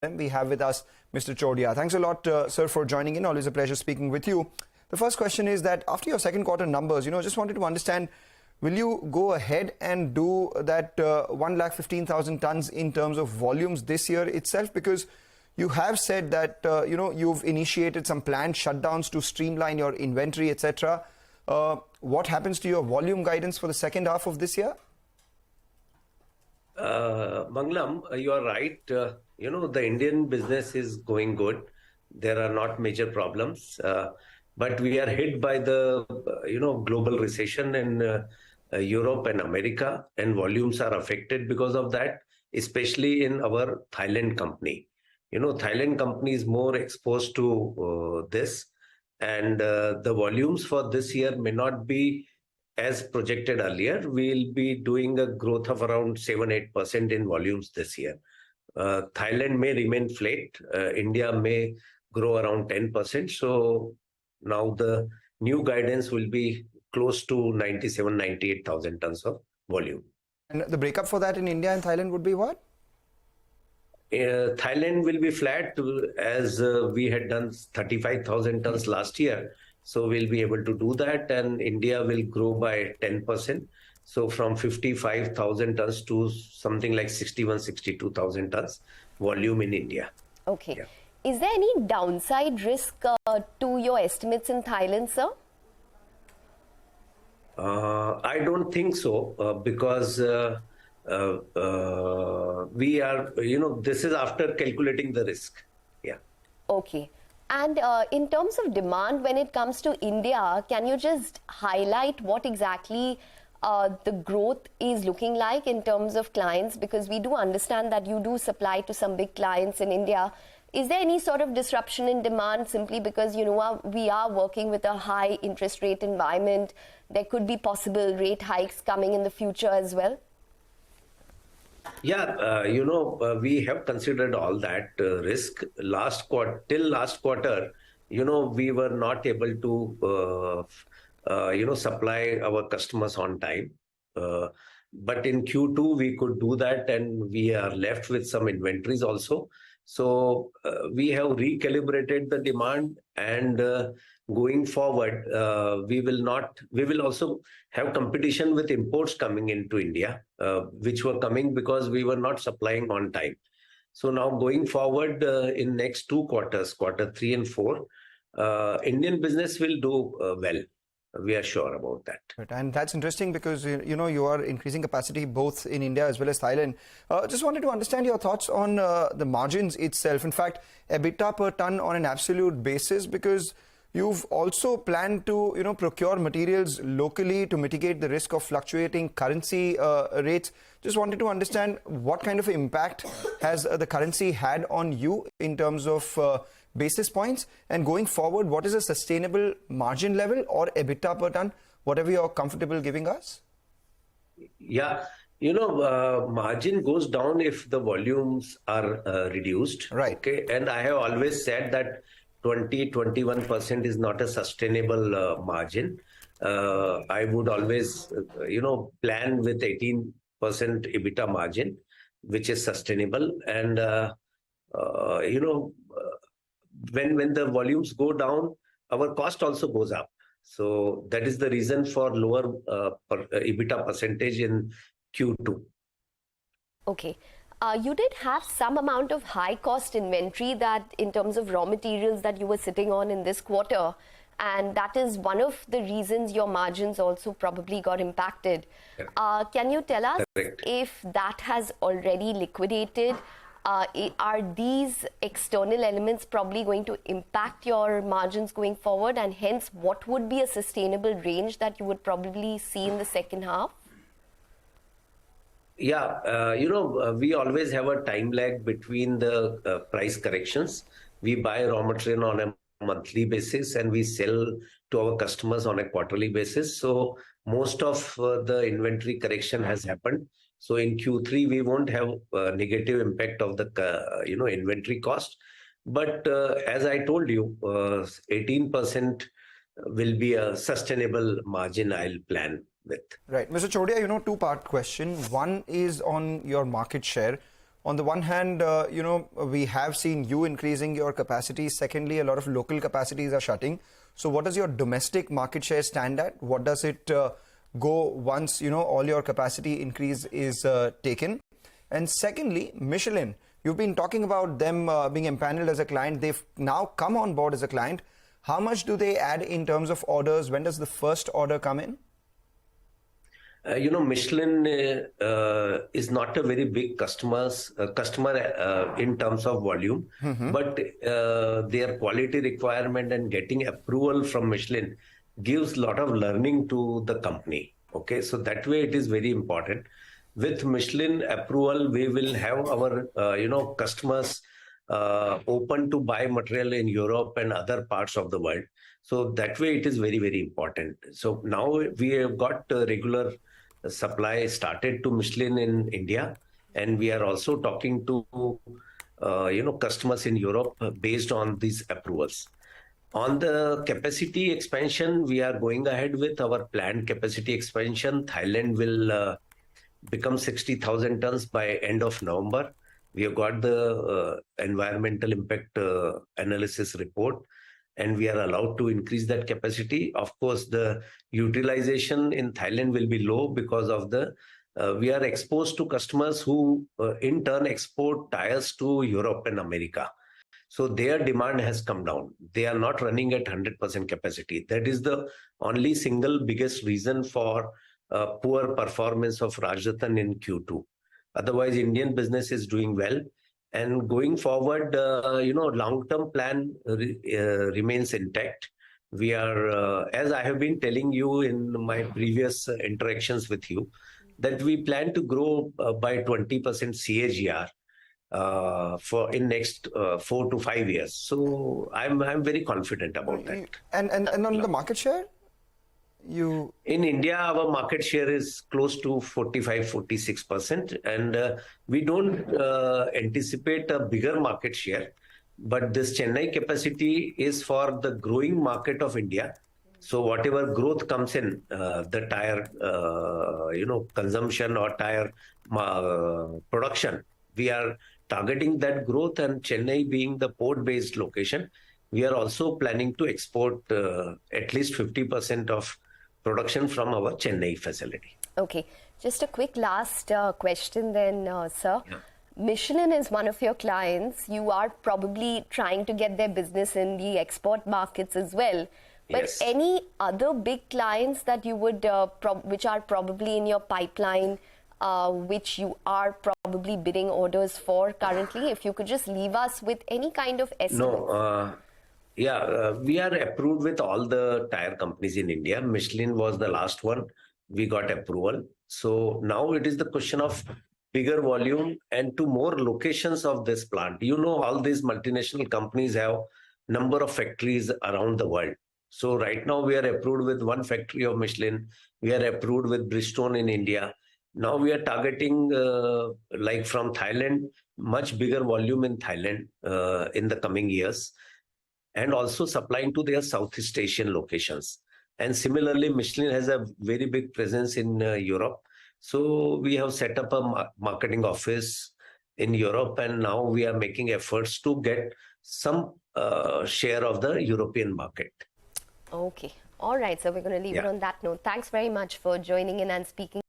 We have with us Mr. Chodia. Thanks a lot, sir, for joining in. Always a pleasure speaking with you. The first question is that after your second quarter numbers, just wanted to understand, will you go ahead and do that 1,15,000 tons in terms of volumes this year itself? Because you have said that, you've initiated some planned shutdowns to streamline your inventory, etc. What happens to your volume guidance for the second half of this year? Manglam, you are right. The Indian business is going good. There are not major problems, but we are hit by the, global recession in Europe and America, and volumes are affected because of that, especially in our Thailand company. Thailand company is more exposed to this, and the volumes for this year may not be as projected earlier. We'll be doing a growth of around 7-8% in volumes this year. Thailand may remain flat. India may grow around 10%. So now the new guidance will be close to 98,000 tons of volume. And the breakup for that in India and Thailand would be what? Thailand will be flat, as we had done 35,000 tons last year. So we'll be able to do that, and India will grow by 10%. So from 55,000 tons to something like 62,000 tons volume in India. Okay. Yeah. Is there any downside risk to your estimates in Thailand, sir? I don't think so, because we are, this is after calculating the risk. Yeah. Okay. And in terms of demand, when it comes to India, can you just highlight what exactly the growth is looking like in terms of clients? Because we do understand that you do supply to some big clients in India. Is there any sort of disruption in demand simply because, we are working with a high interest rate environment? There could be possible rate hikes coming in the future as well? Yeah, we have considered all that risk. Till last quarter, we were not able to, supply our customers on time. But in Q2, we could do that, and we are left with some inventories also. So we have recalibrated the demand, and going forward, we will also have competition with imports coming into India, which were coming because we were not supplying on time. So now going forward in next 2 quarters, quarter 3 and 4, Indian business will do well. We are sure about that. And that's interesting because, you are increasing capacity both in India as well as Thailand. Just wanted to understand your thoughts on the margins itself. In fact, EBITDA per ton on an absolute basis, because you've also planned to, procure materials locally to mitigate the risk of fluctuating currency rates. Just wanted to understand what kind of impact has the currency had on you in terms of basis points, and going forward, what is a sustainable margin level or EBITDA per ton, whatever you're comfortable giving us? Yeah, margin goes down if the volumes are reduced. Right. Okay, and I have always said that 20-21% is not a sustainable margin. I would always, plan with 18% EBITDA margin, which is sustainable. And, when the volumes go down, our cost also goes up. So that is the reason for lower EBITDA percentage in Q2. Okay. You did have some amount of high cost inventory that in terms of raw materials that you were sitting on in this quarter. And that is one of the reasons your margins also probably got impacted. Yeah. Can you tell us Correct. if that has already liquidated? Are these external elements probably going to impact your margins going forward? And hence, what would be a sustainable range that you would probably see in the second half? Yeah, we always have a time lag between the price corrections. We buy raw material on a monthly basis, and we sell to our customers on a quarterly basis. So most of the inventory correction has happened. So in Q3, we won't have a negative impact of the, inventory cost. But as I told you, 18% will be a sustainable margin I'll plan with. Right. Mr. Chodia, 2-part question. One is on your market share. On the one hand, we have seen you increasing your capacity. Secondly, a lot of local capacities are shutting. So what does your domestic market share stand at? What does it go once, all your capacity increase is taken? And secondly, Michelin, you've been talking about them being empaneled as a client. They've now come on board as a client. How much do they add in terms of orders? When does the first order come in? Michelin is not a very big customer in terms of volume, but their quality requirement and getting approval from Michelin gives a lot of learning to the company. Okay, so that way it is very important. With Michelin approval, we will have our customers open to buy material in Europe and other parts of the world. So that way it is very, very important. So now we have got regular supply started to Michelin in India, and we are also talking to customers in Europe based on these approvals. On the capacity expansion, we are going ahead with our planned capacity expansion. Thailand will become 60,000 tons by end of November. We have got the environmental impact analysis report, and we are allowed to increase that capacity. Of course, the utilization in Thailand will be low because of we are exposed to customers who in turn export tires to Europe and America. So their demand has come down. They are not running at 100% capacity. That is the only single biggest reason for poor performance of Rajratan in Q2. Otherwise, Indian business is doing well. And going forward, long-term plan remains intact. We are, as I have been telling you in my previous interactions with you, that we plan to grow by 20% CAGR for in next 4 to 5 years. So I'm very confident about that. And on the market share? In India, our market share is close to 45-46%, and we don't anticipate a bigger market share. But this Chennai capacity is for the growing market of India. So whatever growth comes in, the tire, consumption or tire production, we are targeting that growth. And Chennai being the port-based location, we are also planning to export at least 50% of production from our Chennai facility. Okay, just a quick last question then, sir. Yeah. Michelin is one of your clients. You are probably trying to get their business in the export markets as well. But Yes. any other big clients that you would, which are probably in your pipeline, which you are probably bidding orders for currently? If you could just leave us with any kind of estimate. We are approved with all the tire companies in India. Michelin was the last one. We got approval. So now it is the question of bigger volume and to more locations of this plant. All these multinational companies have number of factories around the world. So right now we are approved with one factory of Michelin. We are approved with Bridgestone in India. Now we are targeting like from Thailand, much bigger volume in Thailand in the coming years, and also supplying to their Southeast Asian locations. And similarly, Michelin has a very big presence in Europe. So we have set up a marketing office in Europe, and now we are making efforts to get some share of the European market. Okay. All right. So we're going to leave it on that note. Thanks very much for joining in and speaking.